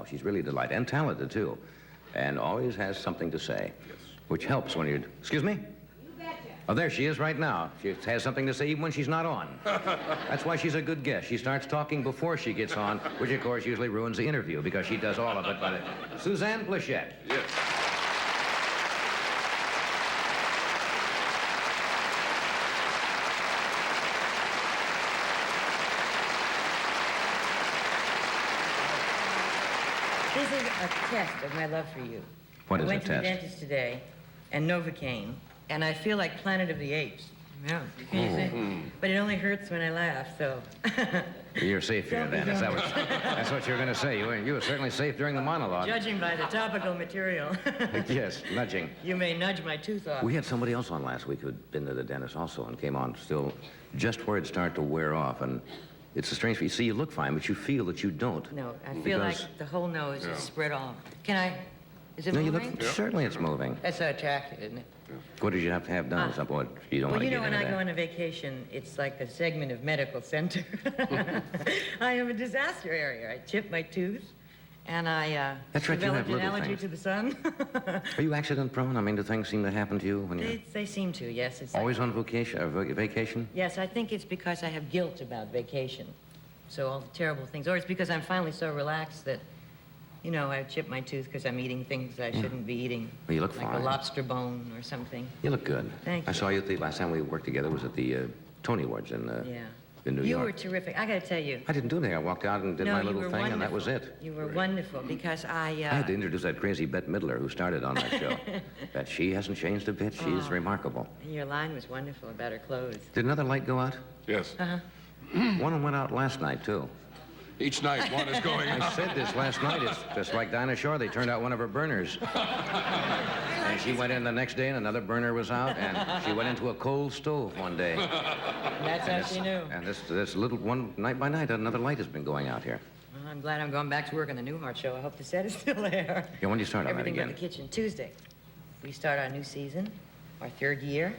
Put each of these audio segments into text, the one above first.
She's really a delight, and talented, too. And always has something to say, which helps when you're... Excuse me? Oh, there she is right now. She has something to say even when she's not on. That's why she's a good guest. She starts talking before she gets on, which, of course, usually ruins the interview because she does all of it. But Suzanne Pleshette. Yes. This is a test of my love for you. What is I went a to the test? dentist today, and Novocaine, and I feel like Planet of the Apes. Yeah, can you see? But it only hurts when I laugh, so... You're safe here, Don't be then. Is that dumb. that's what you're going to say. You were certainly safe during the monologue. Judging by the topical material, Yes, nudging. you may nudge my tooth off. We had somebody else on last week who'd been to the dentist also and came on still just where it started to wear off. And it's a strange... You see, you look fine, but you feel that you don't. No, I feel like Because- the whole nose is spread off. Can I... Is it No, you moving? look... Certainly it's moving. That's so attractive, isn't it? What did you have to have done? What, you don't Well, want to you get know, when into I that. go on a vacation, it's like a segment of medical center. I am a disaster area. I chip my tooth, and I That's right, you have developed an little allergy things. to the sun. Are you accident prone? I mean, do things seem to happen to you when you're They seem to, yes. It's like- always on vacation? Yes, I think it's because I have guilt about vacation. So all the terrible things. Or it's because I'm finally so relaxed that, you know, I chip my tooth because I'm eating things I shouldn't be eating. Well, you look like fine. a lobster bone or something. You look good. Thank I you. saw you the last time we worked together was at the Tony Awards in New You York. were terrific. I got to tell you. I didn't do anything. I walked out and did No, my you little were thing, and that was wonderful. it. You were wonderful because I had to introduce that crazy Bette Midler who started on that show. That she hasn't changed a bit. She's remarkable. Your line was wonderful about her clothes. Did another light go out? Yes. One went out last night, too. Each night one is going I out. said this last night. It's just like Dinah Shore. They turned out one of her burners. And she went in the next day, and another burner was out, and she went into a coal stove one day. That's how she knew. And this little one, night by night, another light has been going out here. Well, I'm glad I'm going back to work on the Newhart show. I hope the set is still there. Yeah, when do you start on that Everything again? but the kitchen. Tuesday. We start our new season, our third year.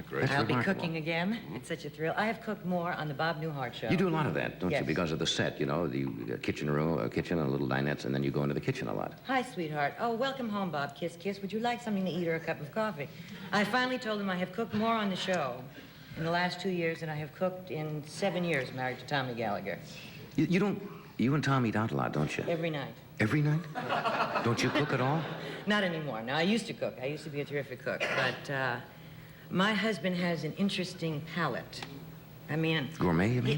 Great. That's I'll be remarkable. cooking again. It's such a thrill. I have cooked more on the Bob Newhart show. You do a lot of that, don't Yes. you? Because of the set, you know, the kitchen room, kitchen and little dinettes, and then you go into the kitchen a lot. Hi, sweetheart. Oh, welcome home, Bob. Kiss, kiss. Would you like something to eat or a cup of coffee? I finally told him I have cooked more on the show in the last 2 years than I have cooked in 7 years married to Tommy Gallagher. You and Tom eat out a lot, don't you? Every night. Every night? Don't you cook at all? Not anymore. Now, I used to cook. I used to be a terrific cook. But my husband has an interesting palate. I mean... Gourmet, you mean?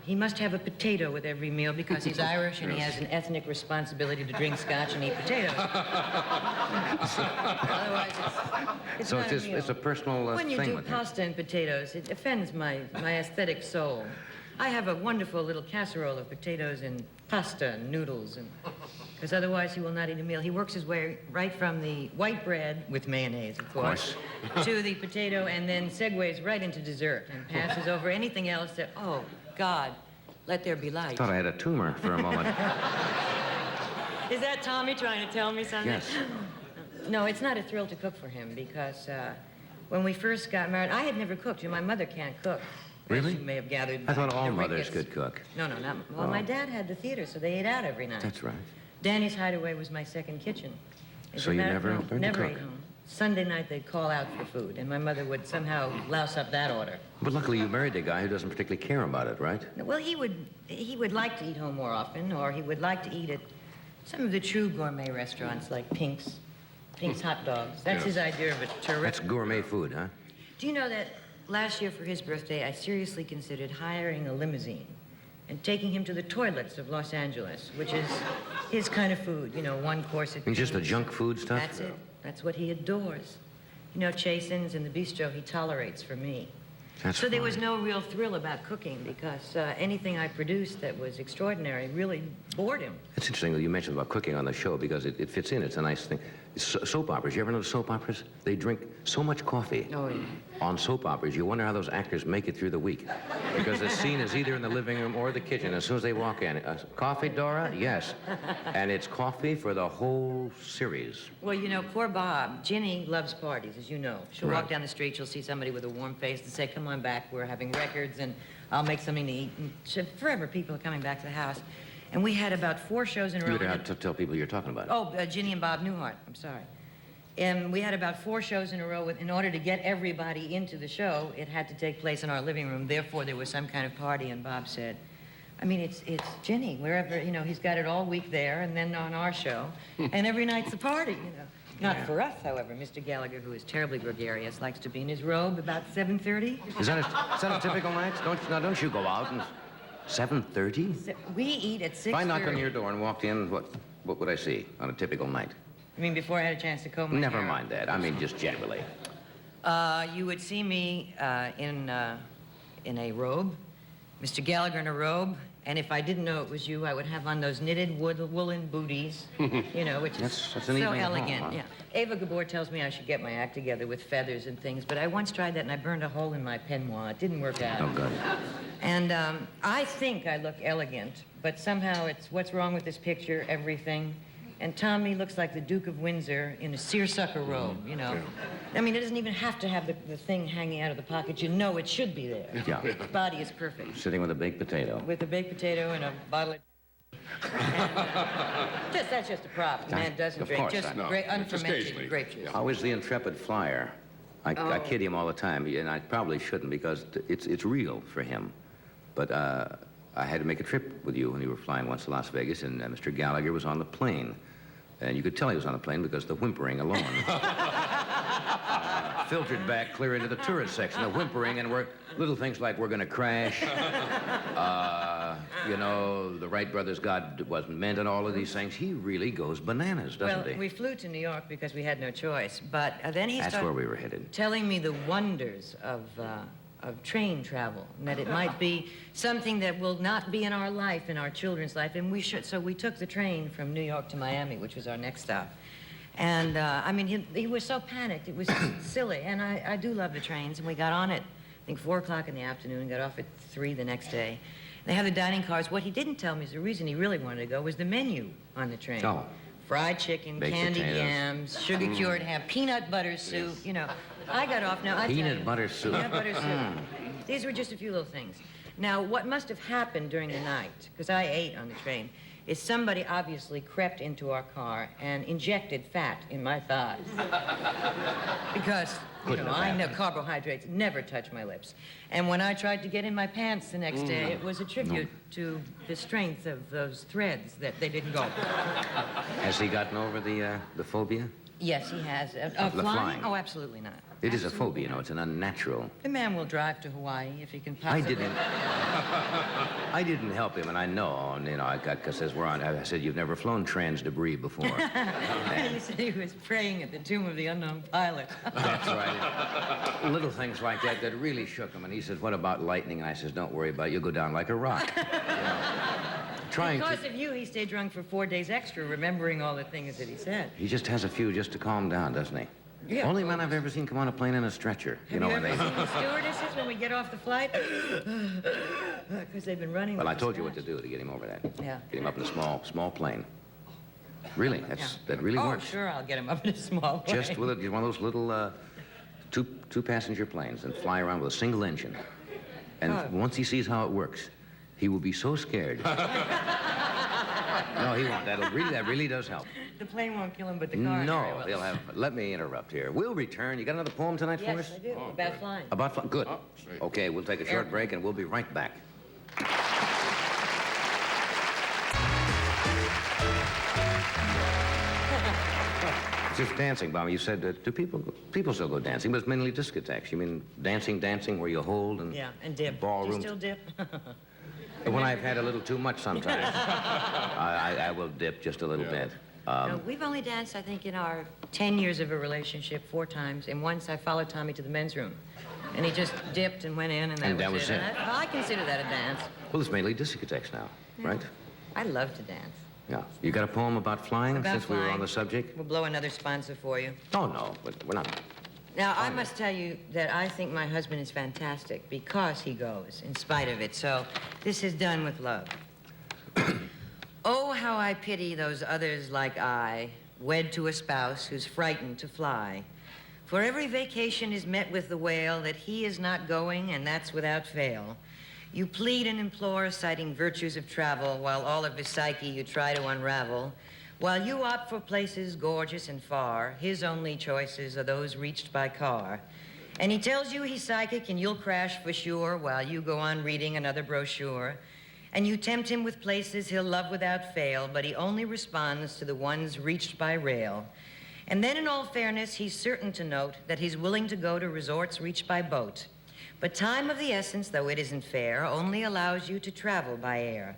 He must have a potato with every meal because he's Irish and he has an ethnic responsibility to drink scotch and eat potatoes. Otherwise, it's So not it's a meal. it's a personal When you thing do with him. pasta and potatoes, it offends my aesthetic soul. I have a wonderful little casserole of potatoes and pasta and noodles, and because otherwise he will not eat a meal. He works his way right from the white bread, with mayonnaise, of course, to the potato, and then segues right into dessert and passes over anything else that, oh, God, let there be light. Thought I had a tumor for a moment. Is that Tommy trying to tell me something? Yes. No, it's not a thrill to cook for him because when we first got married, I had never cooked. You know, my mother can't cook. Really? As you may have gathered. I thought by all the mothers rickets. could cook. No, not. Well, my dad had the theater, so they ate out every night. That's right. Danny's Hideaway was my second kitchen. As So a you matter- never no, learned to never cook? ate home. Sunday night they'd call out for food, and my mother would somehow louse up that order. But luckily you married a guy who doesn't particularly care about it, right? Well, he would like to eat home more often, or he would like to eat at some of the true gourmet restaurants like Pink's Hot Dogs. That's his idea of a terrific. That's gourmet food, huh? Do you know that last year for his birthday, I seriously considered hiring a limousine and taking him to the toilets of Los Angeles, which is his kind of food, you know, one course at And just the junk food stuff? That's it. That's what he adores. You know, Chasen's and the bistro he tolerates for me. That's So there was fine. no real thrill about cooking because anything I produced that was extraordinary really bored him. It's interesting that you mentioned about cooking on the show because it fits in. It's a nice thing. Soap operas. You ever notice soap operas? They drink so much coffee. Oh, yeah. On soap operas, you wonder how those actors make it through the week. Because the scene is either in the living room or the kitchen. As soon as they walk in, coffee, Dora? Yes. And it's coffee for the whole series. Well, you know, poor Bob. Ginny loves parties, as you know. She'll Right. walk down the street, she'll see somebody with a warm face and say, come on back, we're having records, and I'll make something to eat. And forever people are coming back to the house. And we had about 4 shows in a row. You better have to tell people you're talking about. Oh, Ginny and Bob Newhart. I'm sorry. And we had about 4 shows in a row. In order to get everybody into the show, it had to take place in our living room. Therefore, there was some kind of party, and Bob said, I mean, it's Ginny, wherever, you know, he's got it all week there and then on our show, and every night's a party, you know. Not for us, however. Mr. Gallagher, who is terribly gregarious, likes to be in his robe about 7:30. Is that a typical night? Don't you go out and 7:30? We eat at 6:30. If I knocked on your door and walked in, what would I see on a typical night? I mean, before I had a chance to comb my Never hair. mind that. I mean, just generally. You would see me in a robe, Mr. Gallagher in a robe, and if I didn't know it was you, I would have on those knitted woolen booties, you know, which is That's an so evening at elegant. home, huh? Yeah. Ava Gabor tells me I should get my act together with feathers and things, but I once tried that and I burned a hole in my peignoir. It didn't work out. Oh, good. And I think I look elegant, but somehow it's what's wrong with this picture, everything. And Tommy looks like the Duke of Windsor in a seersucker robe, you know. I mean, it doesn't even have to have the thing hanging out of the pocket. You know it should be there. Yeah. His body is perfect. Sitting with a baked potato. With a baked potato and a bottle of... And, that's just a prop. The man doesn't Of drink. course, Just I know. great, Just unfermented occasionally. grape juice. How is the intrepid flyer? I kid him all the time, and I probably shouldn't because it's real for him. But I had to make a trip with you when you were flying once to Las Vegas, and Mr. Gallagher was on the plane. And you could tell he was on the plane because the whimpering alone filtered back clear into the tourist section. The whimpering, and little things like we're going to crash. You know, the Wright brothers, God wasn't meant, and all of these things. He really goes bananas, doesn't Well, he? we flew to New York because we had no choice, but then he That's started where we were headed. telling me the wonders of train travel, and that it might be something that will not be in our life, in our children's life, and we should. So we took the train from New York to Miami, which was our next stop. And I mean, he was so panicked. It was silly, and I do love the trains, and we got on at, I think, 4 o'clock in the afternoon, and got off at 3 the next day. They have the dining cars. What he didn't tell me is the reason he really wanted to go was the menu on the train. Oh. Fried chicken, Baked candied potatoes. yams, sugar-cured ham, peanut butter soup, you know. I got off now. I tell Peanut you, butter soup. Peanut butter soup. These were just a few little things. Now, what must have happened during the night, because I ate on the train, is somebody obviously crept into our car and injected fat in my thighs. Because, you Couldn't know, have I know happened. carbohydrates never touch my lips. And when I tried to get in my pants the next day, it was a tribute to the strength of those threads that they didn't go. Has he gotten over the phobia? Yes, he has. The flying? Oh, absolutely not. It is a phobia, you know. It's an unnatural. The man will drive to Hawaii if he can I possibly. didn't help him, and I know, and, you know, because as we're on, I said, you've never flown trans debris before. He said he was praying at the tomb of the unknown pilot. That's right. Little things like that that really shook him, and he said, what about lightning? And I says, don't worry about it, you'll go down like a rock. You know, trying Because to... of you, he stayed drunk for 4 days extra, remembering all the things that he said. He just has a few just to calm down, doesn't he? Yeah. Only man I've ever seen come on a plane in a stretcher. Have know, you when ever they... seen the stewardesses when we get off the flight? Because they've been running. Well, with I the told you what to scotch. do to get him over that. Yeah. Get him up in a small plane. Really, that really Oh, works. sure, I'll get him up in a small plane. Just with one of those little two-passenger planes and fly around with a single engine. And once he sees how it works, he will be so scared. No, he won't. That really does help. The plane won't kill him, but the car. No, very well. he'll have... Let me interrupt here. We'll return. You got another poem tonight for us? Yes, I do. About flying. About flying? Good. Oh, sweet. Okay, we'll take a short Airplane. break, and we'll be right back. Just dancing, Bob. You said, do people still go dancing? But it's mainly discotheques. You mean dancing where you hold and... Yeah, and dip. Do Ballroom. you still dip? When I've had a little too much sometimes, I will dip just a little bit. No, we've only danced, I think, in our 10 years of a relationship 4 times, and once I followed Tommy to the men's room. And he just dipped and went in, and that was it. it. And I consider that a dance. Well, it's mainly discotheques now, right? I love to dance. Yeah. You got a poem about flying About since we were on flying. the subject? We'll blow another sponsor for you. Oh, no, but we're not. Now, I must tell you that I think my husband is fantastic because he goes, in spite of it. So this is done with love. Oh, how I pity those others like I, wed to a spouse who's frightened to fly. For every vacation is met with the wail that he is not going, and that's without fail. You plead and implore, citing virtues of travel, while all of his psyche you try to unravel. While you opt for places gorgeous and far, his only choices are those reached by car. And he tells you he's psychic and you'll crash for sure while you go on reading another brochure. And you tempt him with places he'll love without fail, but he only responds to the ones reached by rail. And then, in all fairness, he's certain to note that he's willing to go to resorts reached by boat. But time of the essence, though it isn't fair, only allows you to travel by air.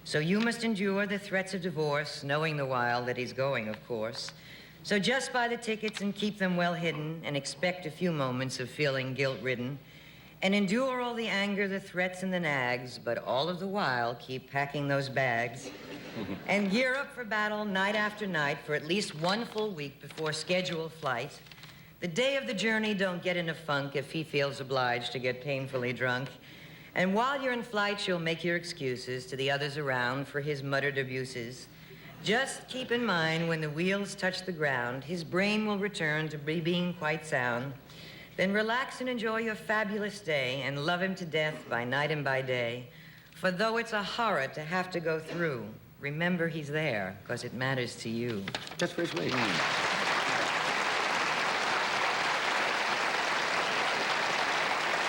So you must endure the threats of divorce, knowing the while that he's going, of course. So just buy the tickets and keep them well hidden, and expect a few moments of feeling guilt-ridden. And endure all the anger, the threats, and the nags, but all of the while keep packing those bags. And gear up for battle night after night for at least one full week before scheduled flight. The day of the journey, don't get in a funk if he feels obliged to get painfully drunk. And while you're in flight, you'll make your excuses to the others around for his muttered abuses. Just keep in mind, when the wheels touch the ground, his brain will return to being quite sound. Then relax and enjoy your fabulous day and love him to death by night and by day. For though it's a horror to have to go through, remember he's there, because it matters to you. That's very sweet.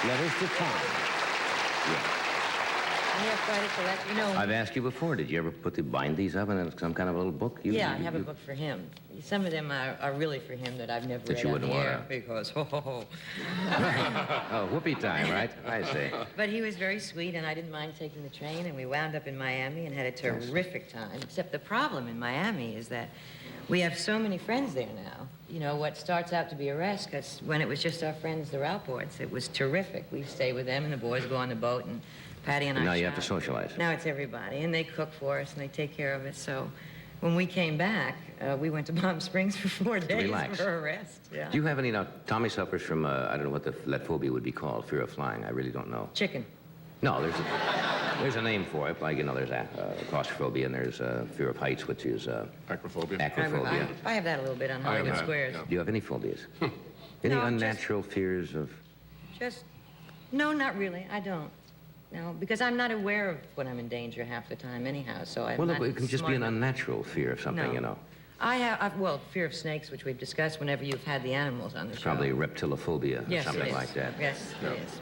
Letters to Tom. Yeah. I have quite a collection. You know, I've asked you before, did you ever bind these up in some kind of a little book? I have a book for him. Some of them are really for him that I've never That read you on wouldn't the air wanna- because, ho, ho, ho. Oh, whoopee time, right? I see. But he was very sweet, and I didn't mind taking the train, and we wound up in Miami and had a terrific time. Except the problem in Miami is that we have so many friends there now. You know, what starts out to be a rest, because when it was just our friends, the Ralports, it was terrific. We stay with them, and the boys go on the boat, and Patty and I Now you shop. have to socialize. Now it's everybody, and they cook for us, and they take care of it. So when we came back, we went to Palm Springs for 4 days relax. for a rest. Yeah. Do you have any, now, Tommy suffers from, I don't know what that phobia would be called, fear of flying. I really don't know. Chicken. No, there's a name for it. Like, you know, there's claustrophobia, and there's fear of heights, which is Acrophobia? acrophobia. I have that a little bit on I have Hollywood that, Squares. yeah. Do you have any phobias? Any No, unnatural fears of... No, not really. I don't. No, because I'm not aware of when I'm in danger half the time anyhow, so I'm Well, not look, it can just be an smart enough. unnatural fear of something, No. you know. Well, fear of snakes, which we've discussed whenever you've had the animals on the show. Probably reptilophobia or Yes, something it is. like that. Yes, it is.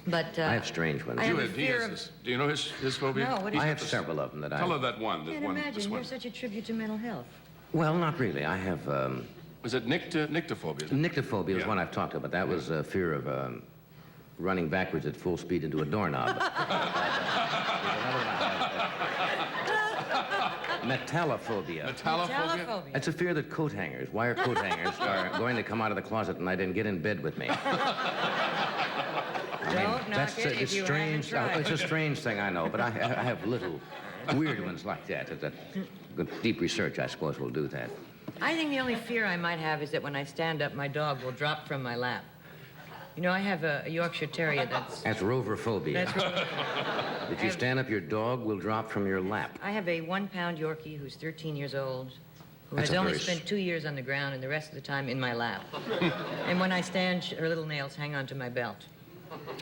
But I have strange ones. I have a He fear has of... this. Do you know his phobia? No, what is I it? have several of them that Tell her I... that one. I This can't one. imagine. This You're one. such a tribute to mental health. Well, not really. I have... Was it nyctophobia? Nyctophobia is Yeah. one I've talked about. That was fear of running backwards at full speed into a doorknob. Metallophobia. Metallophobia? That's a fear that coat hangers, wire coat hangers, are going to come out of the closet and I didn't get in bed with me. Don't knock it if you haven't tried. It's a strange thing, I know, but I have little weird ones like that. Good deep research, I suppose, will do that. I think the only fear I might have is that when I stand up, my dog will drop from my lap. You know, I have a Yorkshire Terrier that's... That's roverphobia. That's really... If you stand up, your dog will drop from your lap. I have a 1-pound Yorkie who's 13 years old, who That's has a only very spent 2 years on the ground and the rest of the time in my lap. And when I stand, her little nails hang onto my belt.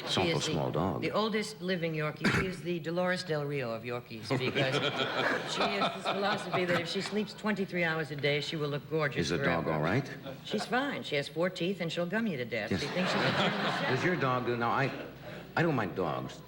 It's an awful small dog. The oldest living Yorkie. She is the Dolores Del Rio of Yorkies because she has this philosophy that if she sleeps 23 hours a day, she will look gorgeous Is the dog forever. all right? She's fine. She has 4 teeth and she'll gum you to death. Yes. She thinks she's a German Shepherd. Does your dog do... Now, I don't mind dogs.